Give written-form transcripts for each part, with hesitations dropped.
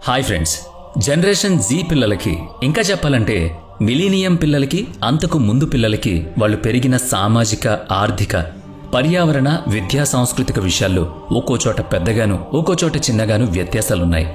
Hi friends, generation G పిల్లలకి, ఇంకా చెప్పాలంటే మిలీనియం పిల్లలకి, అంతకు ముందు పిల్లలకి వాళ్ళు పెరిగిన సామాజిక, ఆర్థిక, పర్యావరణ, విద్యా సాంస్కృతిక విషయాల్లో ఒక్కో చోట పెద్దగాను, ఒక్కో చోట చిన్నగాను వ్యత్యాసాలున్నాయి.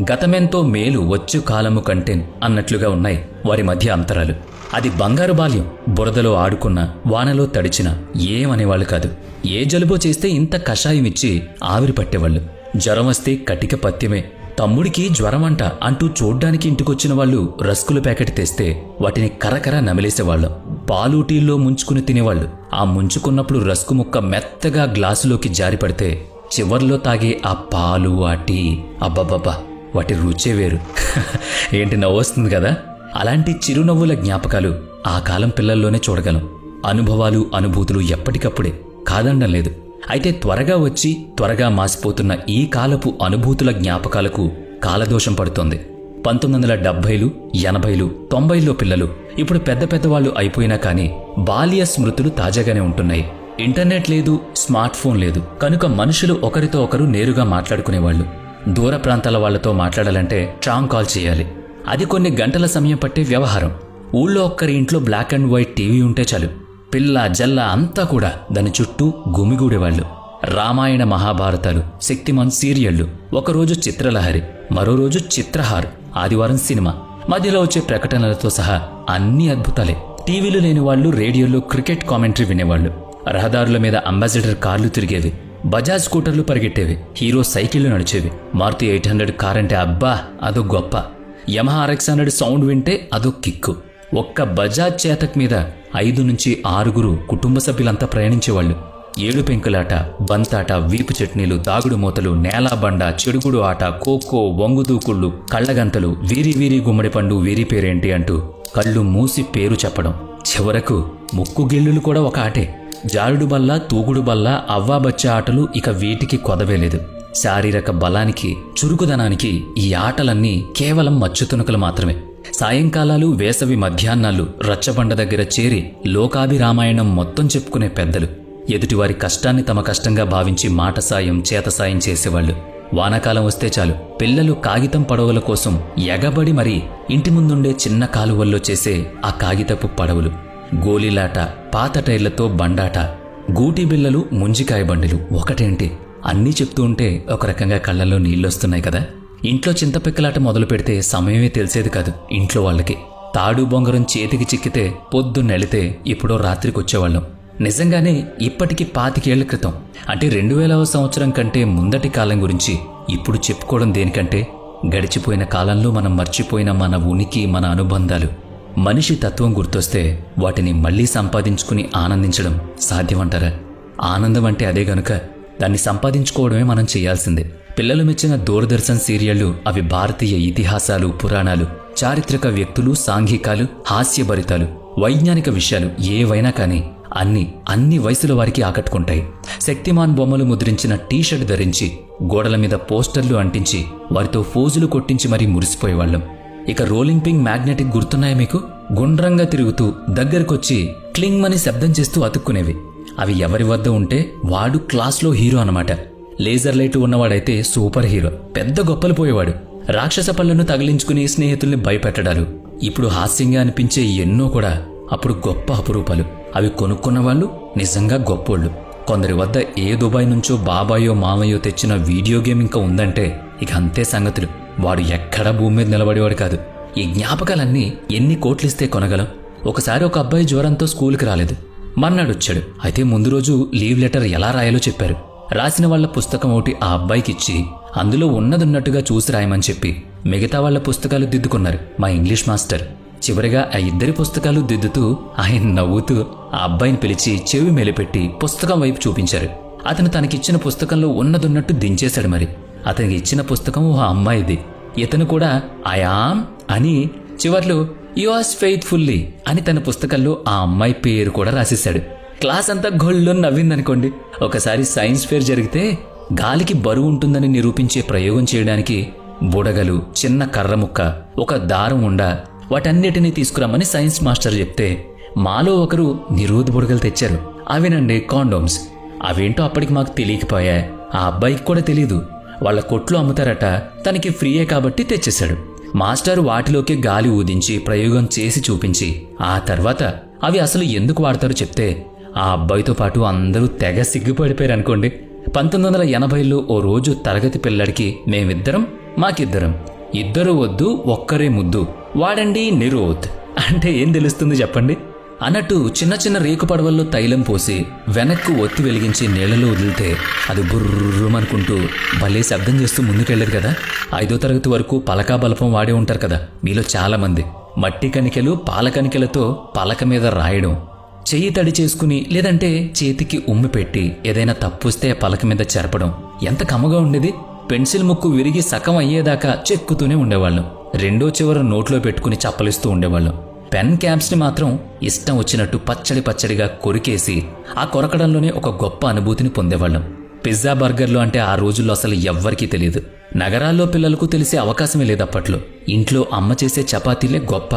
గతమెంతో మేలు వచ్చు కాలము కంటే అన్నట్లుగా ఉన్నాయి వారి మధ్య అంతరాలు. అది బంగారు బాల్యం. బురదలో ఆడుకున్న, వానలో తడిచిన ఏమనేవాళ్ళు కాదు. ఏ జలుబో చేస్తే ఇంత కషాయం ఇచ్చి ఆవిరి పట్టేవాళ్ళు. జ్వరం వస్తే కటిక పత్యమే. తమ్ముడికి జ్వరమంట అంటూ చూడ్డానికి ఇంటికొచ్చిన వాళ్ళు రస్కుల ప్యాకెట్ తెస్తే వాటిని కరకర నమిలేసేవాళ్ళం. పాలు టీల్లో ముంచుకుని తినేవాళ్ళు. ఆ ముంచుకున్నప్పుడు రస్కు ముక్క మెత్తగా గ్లాసులోకి జారిపడితే చివర్లో తాగే ఆ పాలు, ఆ టీ, అబ్బబ్బబ్బా, వాటి రుచే వేరు. ఏంటి నవ్వొస్తుంది కదా? అలాంటి చిరునవ్వుల జ్ఞాపకాలు ఆ కాలం పిల్లల్లోనే చూడగలం. అనుభవాలు, అనుభూతులు ఎప్పటికప్పుడే, కాదనడం లేదు. అయితే త్వరగా వచ్చి త్వరగా మాసిపోతున్న ఈ కాలపు అనుభూతుల జ్ఞాపకాలకు కాలదోషం పడుతోంది. 1970లు, 80లు, 90లో పిల్లలు ఇప్పుడు పెద్ద పెద్దవాళ్లు అయిపోయినా కానీ బాల్య స్మృతులు తాజాగానే ఉంటున్నాయి. ఇంటర్నెట్ లేదు, స్మార్ట్ ఫోన్ లేదు కనుక మనుషులు ఒకరితో ఒకరు నేరుగా మాట్లాడుకునేవాళ్లు. దూర ప్రాంతాల వాళ్లతో మాట్లాడాలంటే ట్రాంగ్ కాల్ చేయాలి. అది కొన్ని గంటల సమయం పట్టే వ్యవహారం. ఊళ్ళో ఒక్కరి ఇంట్లో బ్లాక్ అండ్ వైట్ టీవీ ఉంటే చాలు, పిల్ల జల్ల అంతా కూడా దాని చుట్టూ గుమిగూడేవాళ్లు. రామాయణ, మహాభారతాలు, శక్తిమాన్ సీరియళ్లు, ఒకరోజు చిత్రలహరి, మరో రోజు చిత్రహార్, ఆదివారం సినిమా, మధ్యలో వచ్చే ప్రకటనలతో సహా అన్ని అద్భుతాలే. టీవీలు లేని వాళ్లు రేడియోలో క్రికెట్ కామెంటరీ వినేవాళ్లు. రహదారుల మీద అంబాసిడర్ కార్లు తిరిగేవి, బజాజ్ స్కూటర్లు పరిగెట్టేవి, హీరో సైకిళ్లు నడిచేవి. మారుతి 800 కార్ అంటే అబ్బా అదో గొప్ప. యమహా RX100 సౌండ్ వింటే అదో కిక్కు. ఒక్క బజాజ్ చేతక్ మీద 5 నుంచి 6 కుటుంబ సభ్యులంతా ప్రయాణించేవాళ్లు. 7 పెంకులాట, బంతాట, వీపు చట్నీలు, దాగుడు మూతలు, నేలాబండ, చెడుగుడు ఆట, ఖోఖో, వంగుదూకుళ్ళు, కళ్ళగంతలు, వీరి వీరి గుమ్మడి పండు, వీరి పేరేంటి అంటూ కళ్ళు మూసి పేరు చెప్పడం. చివరకు ముక్కు గిళ్ళులు కూడా ఒక ఆటే. జారుడు బల్ల, తూగుడు బల్ల, అవ్వాబచ్చా ఆటలు ఇక వీటికి కొదవేలేదు. శారీరక బలానికి, చురుకుదనానికి ఈ ఆటలన్నీ కేవలం మచ్చుతునుకలు మాత్రమే. సాయంకాలాలు, వేసవి మధ్యాహ్నాలు రచ్చబండ దగ్గర చేరి లోకాభిరామాయణం మొత్తం చెప్పుకునే పెద్దలు. ఎదుటివారి కష్టాన్ని తమ కష్టంగా భావించి మాట సాయం, చేత సాయం చేసేవాళ్లు. వానాకాలం వస్తే చాలు పిల్లలు కాగితం పడవల కోసం ఎగబడి మరీ ఇంటి ముందుండే చిన్న కాలువల్లో చేసే ఆ కాగితపు పడవలు. గోలీలాట, పాత టైర్లతో బండాట, గూటి బిళ్ళలు, ముంజికాయ బండిలు, ఒకటేంటి అన్నీ చెప్తూ ఉంటే ఒక రకంగా కళ్ళల్లో నీళ్ళొస్తున్నాయి కదా. ఇంట్లో చింతపిక్కలాట మొదలు పెడితే సమయమే తెలిసేది కాదు ఇంట్లో వాళ్ళకి. తాడు బొంగరం చేతికి చిక్కితే పొద్దున్నెళితే ఇప్పుడో రాత్రికొచ్చేవాళ్ళం. నిజంగానే ఇప్పటికి 25 ఏళ్ల క్రితం అంటే 2000వ సంవత్సరం కంటే ముందటి కాలం గురించి ఇప్పుడు చెప్పుకోవడం దేనికంటే గడిచిపోయిన కాలంలో మనం మర్చిపోయిన మన ఉనికి, మన అనుబంధాలు, మనిషి తత్వం గుర్తొస్తే వాటిని మళ్లీ సంపాదించుకుని ఆనందించడం సాధ్యమంటారా? ఆనందం అంటే అదే గనుక దాన్ని సంపాదించుకోవడమే మనం చేయాల్సిందే. పిల్లలు మెచ్చిన దూరదర్శన్ సీరియళ్లు అవి భారతీయ ఇతిహాసాలు, పురాణాలు, చారిత్రక వ్యక్తులు, సాంఘికాలు, హాస్యభరితాలు, వైజ్ఞానిక విషయాలు ఏవైనా కానీ అన్ని వయసుల వారికి ఆకట్టుకుంటాయి. శక్తిమాన్ బొమ్మలు ముద్రించిన టీషర్ట్ ధరించి గోడల మీద పోస్టర్లు అంటించి వారితో ఫోజులు కొట్టించి మరీ మురిసిపోయేవాళ్లం. ఇక రోలింగ్ పింగ్ మ్యాగ్నెటిక్ గుర్తున్నాయా మీకు? గుండ్రంగా తిరుగుతూ దగ్గరకొచ్చి క్లింగ్ మని శబ్దం చేస్తూ అతుక్కునేవి. అవి ఎవరి వద్ద ఉంటే వాడు క్లాస్లో హీరో అన్నమాట. లేజర్ లైట్ ఉన్నవాడైతే సూపర్ హీరో, పెద్ద గొప్పలు పోయేవాడు. రాక్షస పళ్లను తగిలించుకుని స్నేహితుల్ని భయపెట్టడాలు, ఇప్పుడు హాస్యంగా అనిపించే ఎన్నో కూడా అప్పుడు గొప్ప అపురూపాలు. అవి కొనుక్కున్న వాళ్ళు నిజంగా గొప్పోళ్ళు. కొందరి వద్ద ఏ దుబాయ్ నుంచో బాబాయో మామయ్యో తెచ్చిన వీడియో గేమ్ ఇంకా ఉందంటే ఇక అంతే సంగతులు. వాడు ఎక్కడా భూమి మీద నిలబడేవాడు కాదు. ఈ జ్ఞాపకాలన్నీ ఎన్ని కోట్లిస్తే కొనగలం? ఒకసారి ఒక అబ్బాయి జ్వరంతో స్కూల్కి రాలేదు. మర్నాడొచ్చాడు. అయితే ముందు రోజు లీవ్ లెటర్ ఎలా రాయాలో చెప్పారు. రాసిన వాళ్ల పుస్తకం ఒకటి ఆ అబ్బాయికిచ్చి అందులో ఉన్నదున్నట్టుగా చూసి రాయమని చెప్పి మిగతా వాళ్ల పుస్తకాలు దిద్దుకున్నారు మా ఇంగ్లీష్ మాస్టర్. చివరిగా ఆ 2 పుస్తకాలు దిద్దుతూ ఆయన నవ్వుతూ ఆ అబ్బాయిని పిలిచి చెవి మెలిపెట్టి పుస్తకం వైపు చూపించారు. అతను తనకిచ్చిన పుస్తకంలో ఉన్నదున్నట్టు దించేశాడు. మరి అతనికి ఇచ్చిన పుస్తకం ఆ అమ్మాయిది. ఇతను కూడా ఐయామ్ అని చివర్లో యువర్స్ ఫెయిత్ఫుల్లీ అని తన పుస్తకంలో ఆ అమ్మాయి పేరు కూడా రాసేశాడు. క్లాస్ అంతా గొళ్ళు నవ్విందనుకోండి. ఒకసారి సైన్స్ ఫేర్ జరిగితే గాలికి బరువు ఉంటుందని నిరూపించే ప్రయోగం చేయడానికి బుడగలు, చిన్న కర్ర ముక్క, ఒక దారం ఉండ, వాటన్నిటినీ తీసుకురమ్మని సైన్స్ మాస్టర్ చెప్తే మాలో ఒకరు నిరోధ బుడగలు తెచ్చారు. అవేనండి కాండోమ్స్. అవేంటో అప్పటికి మాకు తెలియకపోయా. ఆ అబ్బాయికి కూడా తెలీదు. వాళ్ళ కొట్లు అమ్ముతారట, తనకి ఫ్రీయే కాబట్టి తెచ్చేశాడు. మాస్టర్ వాటిలోకి గాలి ఊదించి ప్రయోగం చేసి చూపించి ఆ తర్వాత అవి అసలు ఎందుకు వాడతారో చెప్తే ఆ అబ్బాయితో పాటు అందరూ తెగ సిగ్గుపడిపోయారనుకోండి. 1980లో ఓ రోజు తరగతి పిల్లడికి మేమిద్దరం, మాకిద్దరం, ఇద్దరు వద్దు ఒక్కరే ముద్దు, వాడండి నిరోధ్ అంటే ఏం తెలుస్తుంది చెప్పండి అన్నట్టు చిన్న చిన్న రేకు పడవల్లో తైలం పోసి వెనక్కు ఒత్తి వెలిగించి నీళ్లలో వదిలితే అది బుర్రుమనుకుంటూ భలే శబ్దం చేస్తూ ముందుకెళ్ళదు కదా. 5వ తరగతి వరకు పలకా బలపం వాడే ఉంటారు కదా మీలో చాలామంది. మట్టి కణికలు పాల కణికలతో పలక మీద రాయడం, చెయ్యి తడి చేసుకుని లేదంటే చేతికి ఉమ్మి పెట్టి ఏదైనా తప్పుస్తే పలక మీద చెరపడం ఎంత కమ్మగా ఉండేది. పెన్సిల్ ముక్కు విరిగి సగం అయ్యేదాకా చెక్కుతూనే ఉండేవాళ్ళం. రెండో చివర నోట్లో పెట్టుకుని చప్పలిస్తూ ఉండేవాళ్ళం. పెన్ క్యాప్స్ని మాత్రం ఇష్టం వచ్చినట్టు పచ్చడి పచ్చడిగా కొరికేసి ఆ కొరకడంలోనే ఒక గొప్ప అనుభూతిని పొందేవాళ్ళం. పిజ్జా బర్గర్లు అంటే ఆ రోజుల్లో అసలు ఎవ్వరికీ తెలియదు. నగరాల్లో పిల్లలకు తెలిసే అవకాశమే లేదు అప్పట్లో. ఇంట్లో అమ్మ చేసే చపాతీలే గొప్ప.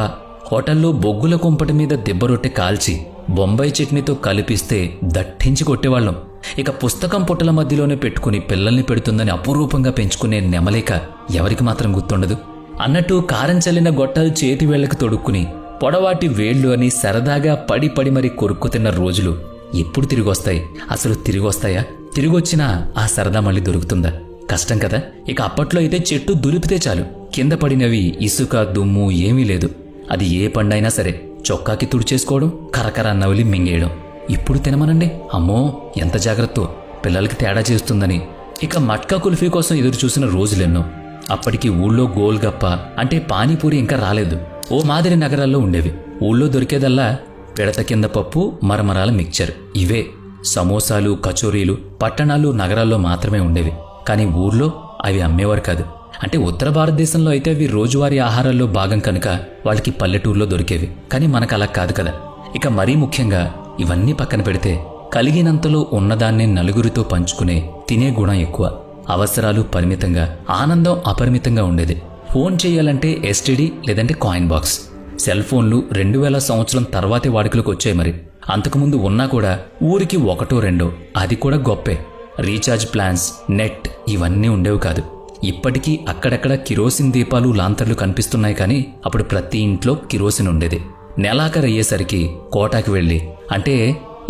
హోటల్లో బొగ్గుల కుంపటి మీద దిబ్బరొట్టె కాల్చి బొంబాయి చట్నీతో కలిపిస్తే దట్టించి కొట్టేవాళ్ళం. ఇక పుస్తకం పుట్టల మధ్యలోనే పెట్టుకుని పిల్లల్ని పెడుతుందని అపురూపంగా పెంచుకునే నెమలేక ఎవరికి మాత్రం గుర్తుండదు. అన్నట్టు కారం చల్లిన గొట్టాలు చేతి వేళ్లకు తొడుక్కుని పొడవాటి వేళ్లు అని సరదాగా పడి పడి మరి కొరుక్కు తిన్న రోజులు ఎప్పుడు తిరిగొస్తాయి? అసలు తిరిగొస్తాయా? తిరిగొచ్చినా ఆ సరదా మళ్ళీ దొరుకుతుందా? కష్టం కదా. ఇక అప్పట్లో అయితే చెట్టు దులిపితే చాలు, కింద పడినవి ఇసుక దుమ్ము ఏమీ లేదు. అది ఏ పండైనా సరే చొక్కాకి తుడిచేసుకోవడం, కరకర నవిలి మింగేయడం. ఇప్పుడు తినమనండి, అమ్మో ఎంత జాగ్రత్తో, పిల్లలకి తేడా చేస్తుందని. ఇక మట్కా కుల్ఫీ కోసం ఎదురు చూసిన రోజులెన్నో. అప్పటికి ఊళ్ళో గోల్గప్ప అంటే పానీపూరి ఇంకా రాలేదు. ఓ మాదిరి నగరాల్లో ఉండేవి. ఊళ్ళో దొరికేదల్లా పిడత కింద పప్పు, మరమరాల మిక్చర్, ఇవే. సమోసాలు కచోరీలు పట్టణాలు నగరాల్లో మాత్రమే ఉండేవి. కానీ ఊర్లో అవి అమ్మేవారు కాదు. అంటే ఉత్తర భారతదేశంలో అయితే అవి రోజువారీ ఆహారాల్లో భాగం కనుక వాళ్ళకి పల్లెటూరులో దొరికేవి. కానీ మనకు అలా కాదు కదా. ఇక మరీ ముఖ్యంగా ఇవన్నీ పక్కన పెడితే కలిగినంతలో ఉన్నదాన్ని నలుగురితో పంచుకునే తినే గుణం ఎక్కువ. అవసరాలు పరిమితంగా, ఆనందం అపరిమితంగా ఉండేది. ఫోన్ చేయాలంటే ఎస్టీడీ లేదంటే కాయిన్ బాక్స్. సెల్ ఫోన్లు 2000 సంవత్సరం తర్వాతే వాడుకలోకి వచ్చాయి. మరి అంతకుముందు ఉన్నా కూడా ఊరికి ఒకటో రెండో, అది కూడా గొప్పే. రీఛార్జ్ ప్లాన్స్, నెట్ ఇవన్నీ ఉండేవి కాదు. ఇప్పటికీ అక్కడక్కడ కిరోసిన్ దీపాలు, లాంతర్లు కనిపిస్తున్నాయి. కానీ అప్పుడు ప్రతి ఇంట్లో కిరోసిన్ ఉండేది. నెలాఖరు అయ్యేసరికి కోటాకి వెళ్ళి, అంటే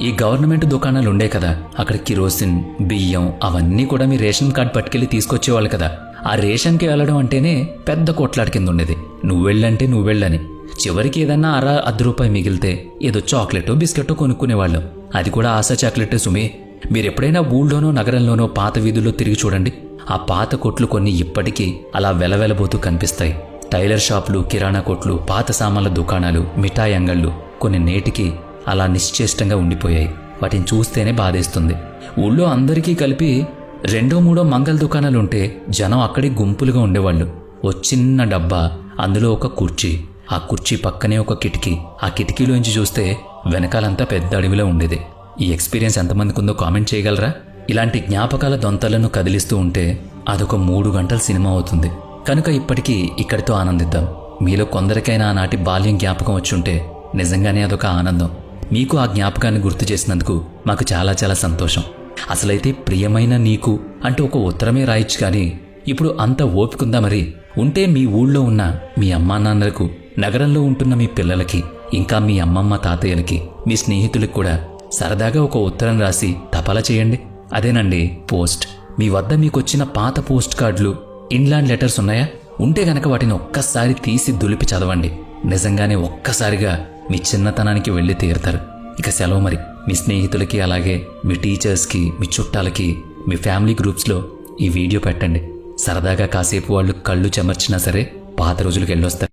ఈ గవర్నమెంట్ దుకాణాలు ఉండే కదా, అక్కడ కిరోసిన్, బియ్యం అవన్నీ కూడా మీ రేషన్ కార్డు పట్టుకెళ్ళి తీసుకొచ్చేవాళ్ళు కదా. ఆ రేషన్కి వెళ్ళడం అంటేనే పెద్ద కొట్లాట కింద ఉండేది. నువ్వెళ్ళంటే నువ్వెళ్ళని. చివరికి ఏదన్నా ₹1 మిగిలితే ఏదో చాక్లెటో బిస్కెటో కొనుక్కునేవాళ్ళం. అది కూడా ఆశా చాక్లెటే సుమే. మీరెప్పుడైనా ఊళ్ళోనో నగరంలోనో పాత వీధుల్లో తిరిగి చూడండి. ఆ పాత కొట్లు కొన్ని ఇప్పటికీ అలా వెలవెలబోతూ కనిపిస్తాయి. టైలర్ షాపులు, కిరాణా కొట్లు, పాత సామాన్ల దుకాణాలు, మిఠాయి అంగళ్ళు కొన్ని నేటికి అలా నిశ్చేష్టంగా ఉండిపోయాయి. వాటిని చూస్తేనే బాధేస్తుంది. ఊళ్ళో అందరికీ కలిపి 2-3 మంగళ దుకాణాలుంటే జనం అక్కడే గుంపులుగా ఉండేవాళ్ళు. ఓ చిన్న డబ్బా, అందులో ఒక కుర్చీ, ఆ కుర్చీ పక్కనే ఒక కిటికీ. ఆ కిటికీలోంచి చూస్తే వెనకాలంతా పెద్ద అడవిలో ఉండేది. ఈ ఎక్స్పీరియన్స్ ఎంతమందికి ఉందో కామెంట్ చేయగలరా? ఇలాంటి జ్ఞాపకాల దొంతలను కదిలిస్తూ ఉంటే అదొక 3 గంటల సినిమా అవుతుంది. కనుక ఇప్పటికీ ఇక్కడితో ఆనందిద్దాం. మీలో కొందరికైనా ఆనాటి బాల్యం జ్ఞాపకం వచ్చుంటే నిజంగానే అదొక ఆనందం. మీకు ఆ జ్ఞాపకాన్ని గుర్తు చేసినందుకు మాకు చాలా చాలా సంతోషం. అసలైతే ప్రియమైన నీకు అంటూ ఒక ఉత్తరమే రాయొచ్చు. కానీ ఇప్పుడు అంత ఓపికందా? మరి ఉంటే మీ ఊళ్ళో ఉన్న మీ అమ్మా నాన్నలకు, నగరంలో ఉంటున్న మీ పిల్లలకి, ఇంకా మీ అమ్మమ్మ తాతయ్యలకి, మీ స్నేహితులకు కూడా సరదాగా ఒక ఉత్తరం రాసి తపాలా చేయండి. అదేనండి పోస్ట్. మీ వద్ద మీకొచ్చిన పాత పోస్ట్ కార్డులు, ఇన్లాండ్ లెటర్స్ ఉన్నాయా? ఉంటే గనక వాటిని ఒక్కసారి తీసి దులిపి చదవండి. నిజంగానే ఒక్కసారిగా మీ చిన్నతనానికి వెళ్ళి తీరుతారు. ఇక సెలవు మరి. మీ స్నేహితులకి, అలాగే మీ టీచర్స్కి, మీ చుట్టాలకి, మీ ఫ్యామిలీ గ్రూప్స్లో ఈ వీడియో పెట్టండి. సరదాగా కాసేపు వాళ్ళు కళ్ళు చెమర్చినా సరే పాత రోజులకు వెళ్ళొస్తారు.